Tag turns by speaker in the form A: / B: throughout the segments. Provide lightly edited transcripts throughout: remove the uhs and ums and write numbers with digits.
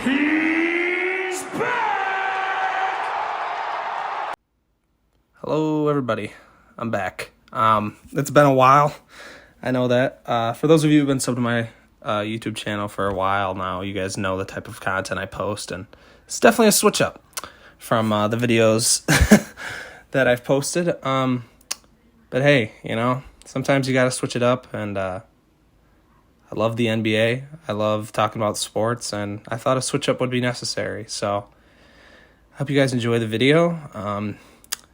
A: He's back!
B: Hello, everybody. I'm back. It's been a while. I know that. For those of you who've been subbed to my YouTube channel for a while now, you guys know the type of content I post, and it's definitely a switch up from the videos that I've posted. But hey, sometimes you gotta switch it up, and I love the NBA. I love talking about sports, and I thought a switch up would be necessary. So I hope you guys enjoy the video.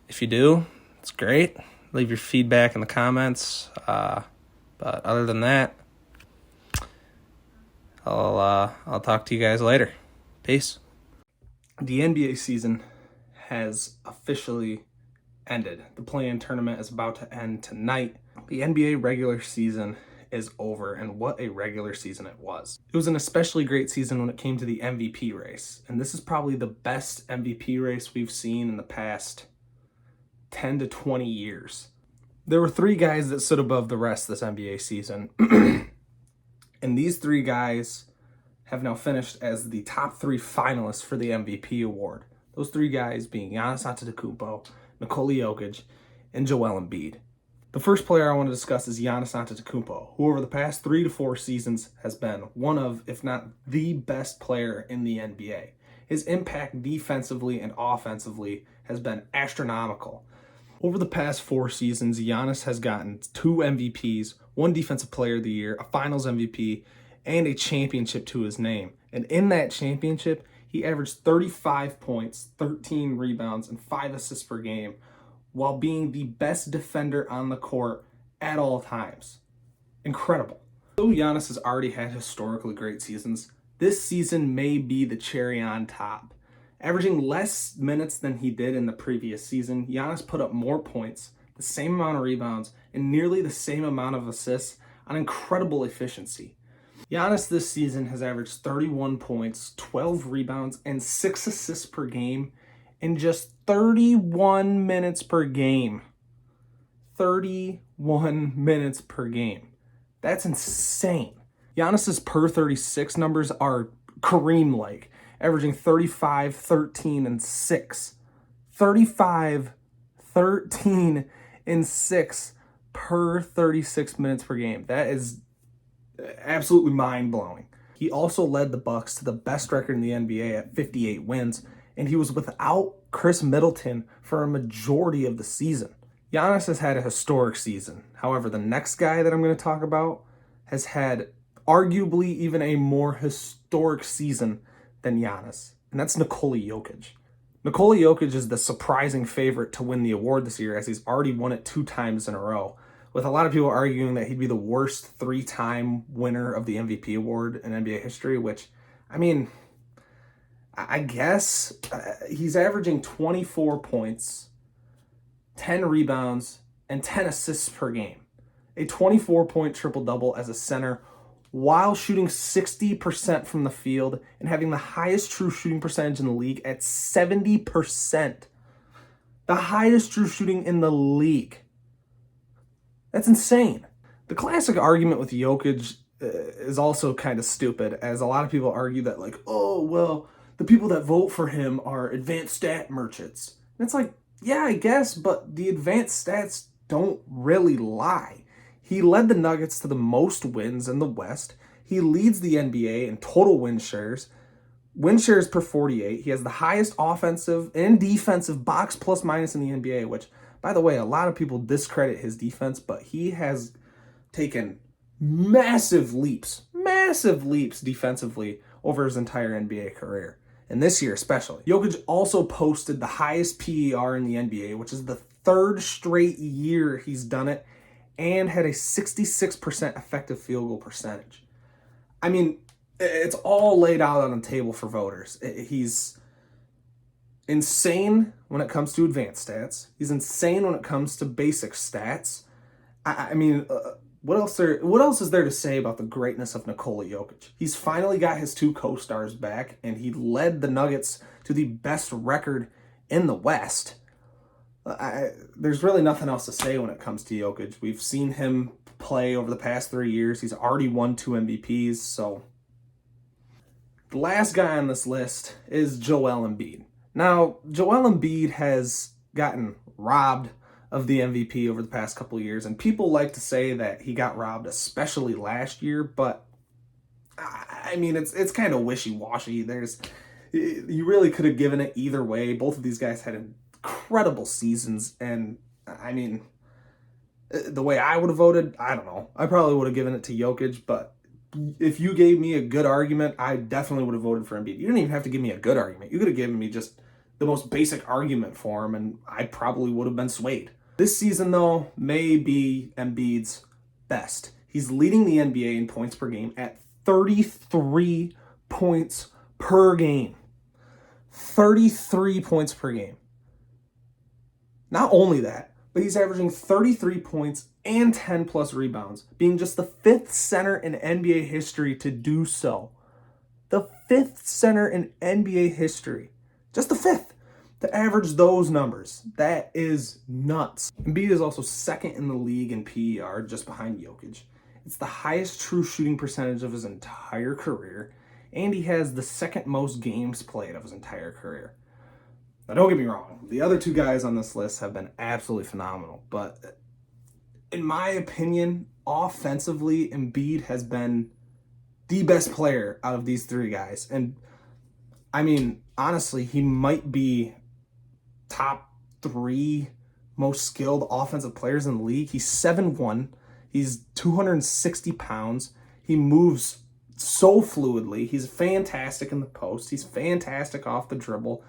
B: If you do, it's great. Leave your feedback in the comments. But other than that, I'll talk to you guys later. Peace. The NBA season has officially ended. The play-in tournament is about to end tonight. The NBA regular season is over, and what a regular season it was. It was an especially great season when it came to the MVP race, and this is probably the best MVP race we've seen in the past 10 to 20 years. There were three guys that stood above the rest this NBA season, and these three guys have now finished as the top three finalists for the MVP award. Those three guys being Giannis Antetokounmpo, Nikola Jokic, and Joel Embiid. The first player I want to discuss is Giannis Antetokounmpo, who over the past 3 to 4 seasons has been one of, if not the best player in the NBA. His impact defensively and offensively has been astronomical. Over the past 4 seasons, Giannis has gotten 2 MVPs, 1 Defensive Player of the Year, a Finals MVP, and a championship to his name. And in that championship, he averaged 35 points, 13 rebounds, and 5 assists per game, while being the best defender on the court at all times. Incredible. Though Giannis has already had historically great seasons, this season may be the cherry on top. Averaging less minutes than he did in the previous season, Giannis put up more points, the same amount of rebounds, and nearly the same amount of assists on incredible efficiency. Giannis this season has averaged 31 points, 12 rebounds, and 6 assists per game in just 31 minutes per game. 31 minutes per game. That's insane. Giannis's per 36 numbers are Kareem-like, averaging 35, 13, and 6. 35, 13, and 6 per 36 minutes per game. That is absolutely mind-blowing. He also led the Bucks to the best record in the NBA at 58 wins, and he was without Chris Middleton for a majority of the season. Giannis has had a historic season. However, the next guy that I'm going to talk about has had arguably even a more historic season than Giannis, and that's Nikola Jokic. Nikola Jokic is the surprising favorite to win the award this year, as he's already won it 2 times in a row, with a lot of people arguing that he'd be the worst 3-time winner of the MVP award in NBA history, which, I guess he's averaging 24 points, 10 rebounds, and 10 assists per game. A 24-point triple-double as a center while shooting 60% from the field and having the highest true shooting percentage in the league at 70%. The highest true shooting in the league. That's insane. The classic argument with Jokic is also kind of stupid, as a lot of people argue that, the people that vote for him are advanced stat merchants. And it's like, yeah, I guess, but the advanced stats don't really lie. He led the Nuggets to the most wins in the West. He leads the NBA in total win shares per 48. He has the highest offensive and defensive box plus minus in the NBA, which, by the way, a lot of people discredit his defense, but he has taken massive leaps defensively over his entire NBA career. And this year especially. Jokic also posted the highest PER in the NBA, which is the 3rd straight year he's done it, and had a 66% effective field goal percentage. It's all laid out on the table for voters. He's insane when it comes to advanced stats. He's insane when it comes to basic stats. What else is there to say about the greatness of Nikola Jokic? He's finally got his 2 co-stars back, and he led the Nuggets to the best record in the West. There's really nothing else to say when it comes to Jokic. We've seen him play over the past 3 years. He's already won 2 MVPs, so The last guy on this list is Joel Embiid. Now, Joel Embiid has gotten robbed of the MVP over the past couple of years, and people like to say that he got robbed especially last year, but I mean, it's kind of wishy-washy. You really could have given it either way. Both of these guys had incredible seasons, and I mean, the way I would have voted, I don't know. I probably would have given it to Jokic, but if you gave me a good argument, I definitely would have voted for Embiid. You didn't even have to give me a good argument. You could have given me just the most basic argument for him, and I probably would have been swayed. This season, though, may be Embiid's best. He's leading the NBA in points per game at 33 points per game. 33 points per game. Not only that, but he's averaging 33 points and 10 plus rebounds, being just the 5th center in NBA history to do so. The 5th center in NBA history. Just the 5th to average those numbers. That is nuts. Embiid is also 2nd in the league in PER, just behind Jokic. It's the highest true shooting percentage of his entire career, and he has the 2nd most games played of his entire career. Now, don't get me wrong. The other 2 guys on this list have been absolutely phenomenal, but in my opinion, offensively, Embiid has been the best player out of these 3 guys. And I mean, honestly, he might be top 3 most skilled offensive players in the league. He's 7'1". He's 260 pounds. He moves so fluidly. He's fantastic in the post. He's fantastic off the dribble.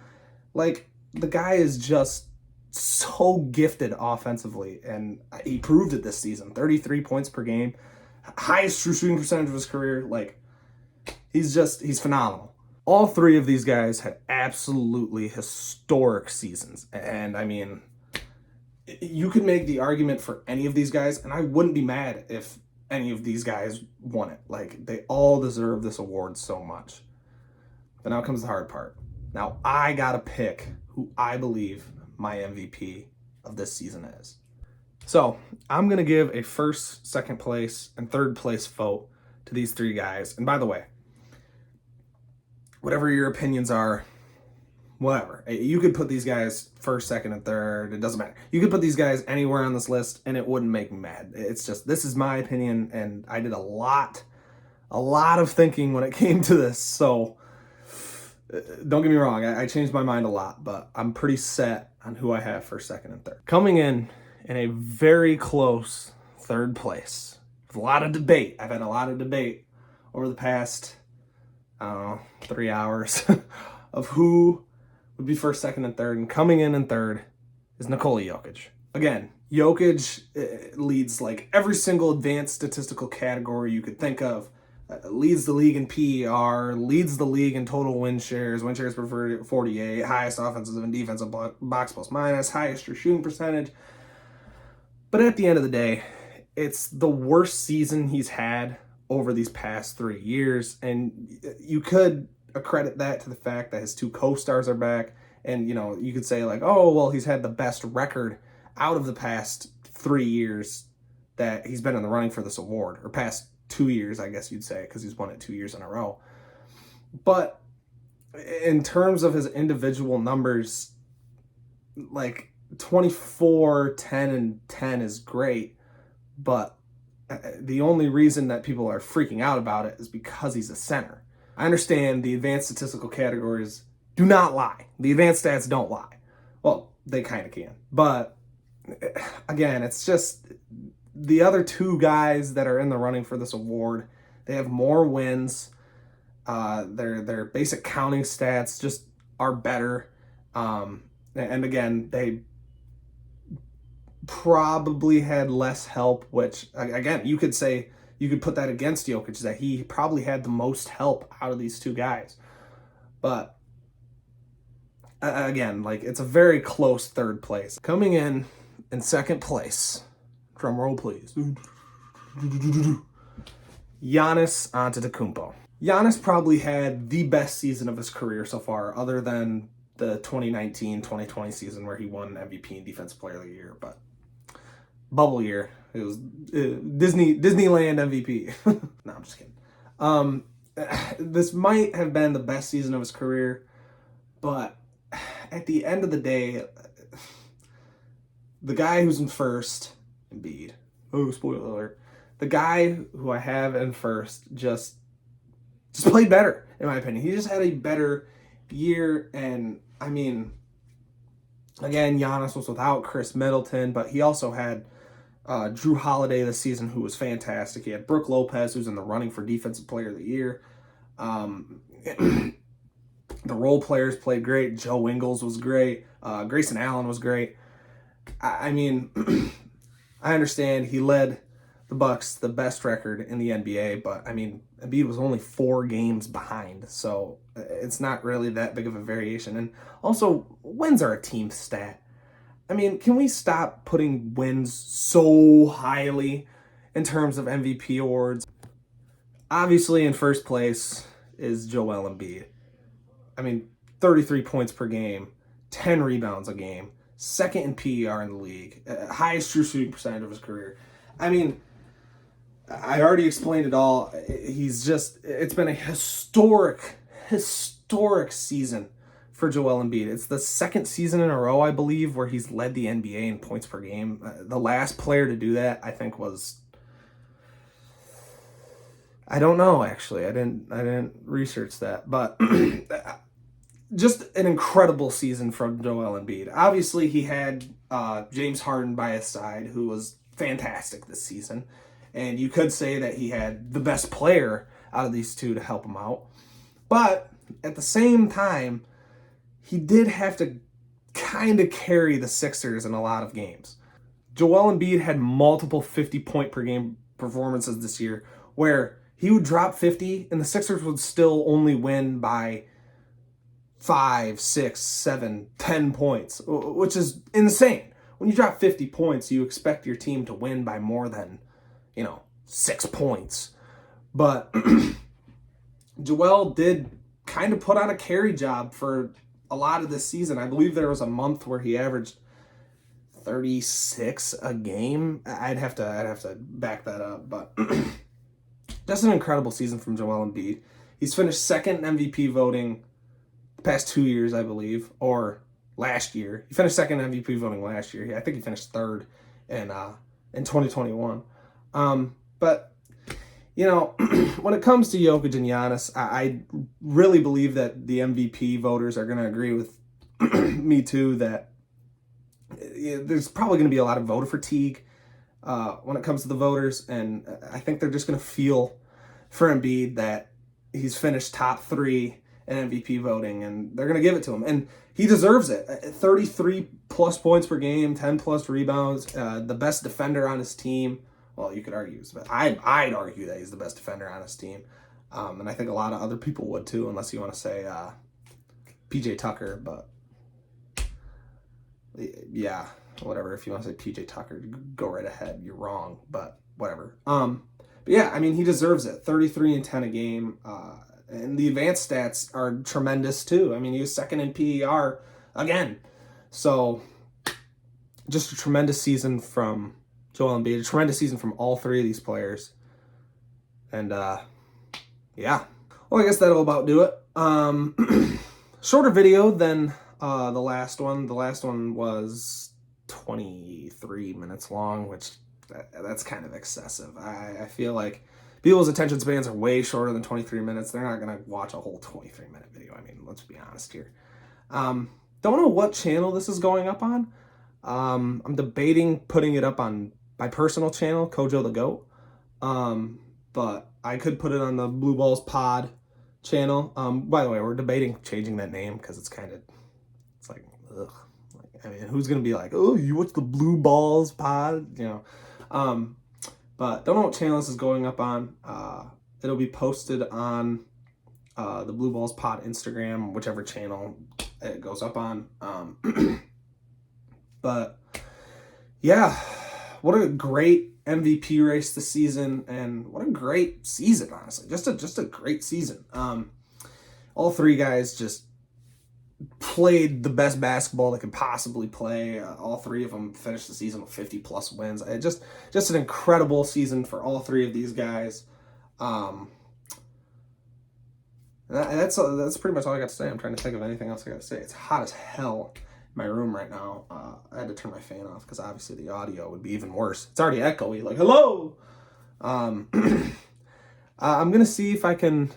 B: Like, the guy is just so gifted offensively, and he proved it this season. 33 points per game. Highest true shooting percentage of his career. Like, he's phenomenal. All 3 of these guys had absolutely historic seasons. And I mean, you could make the argument for any of these guys, and I wouldn't be mad if any of these guys won it. Like, they all deserve this award so much. But now comes the hard part. Now I gotta pick who I believe my MVP of this season is. So I'm gonna give a 1st, 2nd place, and 3rd place vote to these 3 guys. And by the way, whatever your opinions are, whatever. You could put these guys 1st, 2nd, and 3rd. It doesn't matter. You could put these guys anywhere on this list, and it wouldn't make me mad. It's just, this is my opinion, and I did a lot of thinking when it came to this. So don't get me wrong. I changed my mind a lot, but I'm pretty set on who I have 1st, 2nd, and 3rd. Coming in a very close 3rd place, with a lot of debate. I've had a lot of debate over the past, 3 hours of who would be 1st, 2nd, and 3rd. And coming in 3rd is Nikola Jokic. Again, Jokic leads like every single advanced statistical category you could think of. Leads the league in PER, leads the league in total win shares per 48, highest offensive and defensive box plus minus, highest true shooting percentage. But at the end of the day, it's the worst season he's had over these past 3 years, and you could accredit that to the fact that his 2 co-stars are back, and you could say like, oh well, he's had the best record out of the past 3 years that he's been in the running for this award, or past 2 years, I guess you'd say, because he's won it 2 years in a row. But in terms of his individual numbers, like 24, 10, and 10 is great, but the only reason that people are freaking out about it is because he's a center. I understand the advanced statistical categories do not lie. The advanced stats don't lie. Well, they kind of can. But again, it's just the other 2 guys that are in the running for this award, they have more wins. Their basic counting stats just are better. And again, they probably had less help, which again, you could put that against Jokic, that he probably had the most help out of these 2 guys. But again, like, it's a very close 3rd place. Coming in 2nd place, drum roll please, Giannis Antetokounmpo. Giannis probably had the best season of his career so far, other than the 2019-2020 season where he won MVP and Defensive Player of the Year. But bubble year, it was Disneyland MVP. No, I'm just kidding. this might have been the best season of his career, but at the end of the day, the guy who's in first, Embiid. Oh, spoiler alert. The guy who I have in first just played better, in my opinion. He just had a better year, and I mean, again, Giannis was without Chris Middleton, but he also had Drew Holiday this season, who was fantastic. He had Brook Lopez, who's in the running for Defensive Player of the Year. The role players played great. Joe Ingles was great. Grayson Allen was great. I mean, I understand he led the Bucks the best record in the NBA, but I mean, Embiid was only 4 games behind, so it's not really that big of a variation. And also, wins are a team stat. I mean, can we stop putting wins so highly in terms of MVP awards? Obviously, in first place is Joel Embiid. I mean, 33 points per game, 10 rebounds a game, second in PER in the league, highest true shooting percentage of his career. I mean, I already explained it all. It's been a historic season for Joel Embiid. It's the second season in a row, I believe, where he's led the NBA in points per game. The last player to do that, I think, was... I don't know, actually. I didn't research that. But just an incredible season from Joel Embiid. Obviously, he had James Harden by his side, who was fantastic this season. And you could say that he had the best player out of these two to help him out. But at the same time, he did have to kind of carry the Sixers in a lot of games. Joel Embiid had multiple 50-point per game performances this year where he would drop 50 and the Sixers would still only win by 5, 6, 7, 10 points, which is insane. When you drop 50 points, you expect your team to win by more than 6 points. But Joel did kind of put on a carry job for a lot of this season. I believe there was a month where he averaged 36 a game. I'd have to back that up, but just an incredible season from Joel Embiid. He's finished second in MVP voting the past 2 years, I believe, or last year. He finished second in MVP voting last year. I think he finished third in 2021. But when it comes to Jokic and Giannis, I really believe that the MVP voters are going to agree with me too that there's probably going to be a lot of voter fatigue when it comes to the voters, and I think they're just going to feel for Embiid that he's finished top 3 in MVP voting, and they're going to give it to him, and he deserves it. 33 plus points per game, 10 plus rebounds, the best defender on his team. Well, you could argue, but I'd argue that he's the best defender on his team. And I think a lot of other people would too, unless you want to say PJ Tucker. But yeah, whatever. If you want to say PJ Tucker, go right ahead. You're wrong, but whatever. But yeah, I mean, he deserves it. 33 and 10 a game. And the advanced stats are tremendous too. I mean, he was second in PER again. So just a tremendous season from Joel Embiid, a tremendous season from all 3 of these players. And, yeah. Well, I guess that'll about do it. Shorter video than the last one. The last one was 23 minutes long, which that's kind of excessive. I feel like people's attention spans are way shorter than 23 minutes. They're not going to watch a whole 23-minute video. I mean, let's be honest here. Don't know what channel this is going up on. I'm debating putting it up on my personal channel, Kojo the Goat. But I could put it on the Blue Balls Pod channel. By the way, we're debating changing that name because it's like, ugh. I mean, who's going to be like, oh, you watch the Blue Balls Pod? But don't know what channel this is going up on. It'll be posted on the Blue Balls Pod Instagram, whichever channel it goes up on. But yeah, what a great MVP race this season, and what a great season, honestly. Just a great season. All 3 guys just played the best basketball they could possibly play. All 3 of them finished the season with 50 plus wins. Just an incredible season for all 3 of these guys. And that's pretty much all I got to say. I'm trying to think of anything else I got to say. It's hot as hell in my room right now. I had to turn my fan off because obviously the audio would be even worse. It's already echoey, like, hello! I'm going to see if I can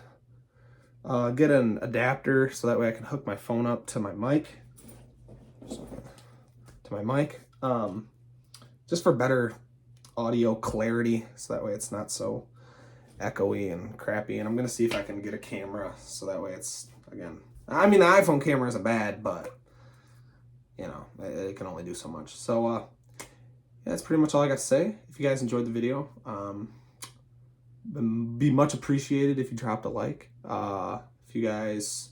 B: get an adapter so that way I can hook my phone up to my mic. Just for better audio clarity, so that way it's not so echoey and crappy. And I'm gonna see if I can get a camera so that way it's, again, I mean, the iPhone camera isn't bad, but you know, it can only do so much. So yeah, that's pretty much all I got to say. If you guys enjoyed the video, be much appreciated if you dropped a like. If you guys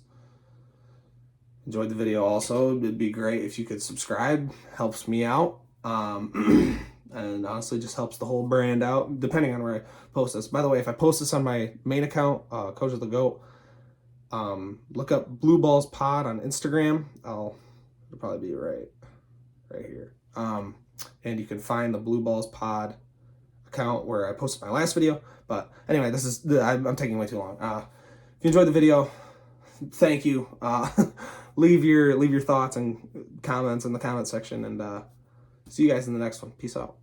B: enjoyed the video also, it'd be great if you could subscribe. Helps me out. And honestly just helps the whole brand out, depending on where I post this. By the way, if I post this on my main account, Coach of the Goat, look up Blue Balls Pod on Instagram. It'll probably be right here. And you can find the Blue Balls Pod account where I posted my last video. But anyway, I'm taking way too long. If you enjoyed the video, thank you. Leave your thoughts and comments in the comment section, and see you guys in the next one. Peace out.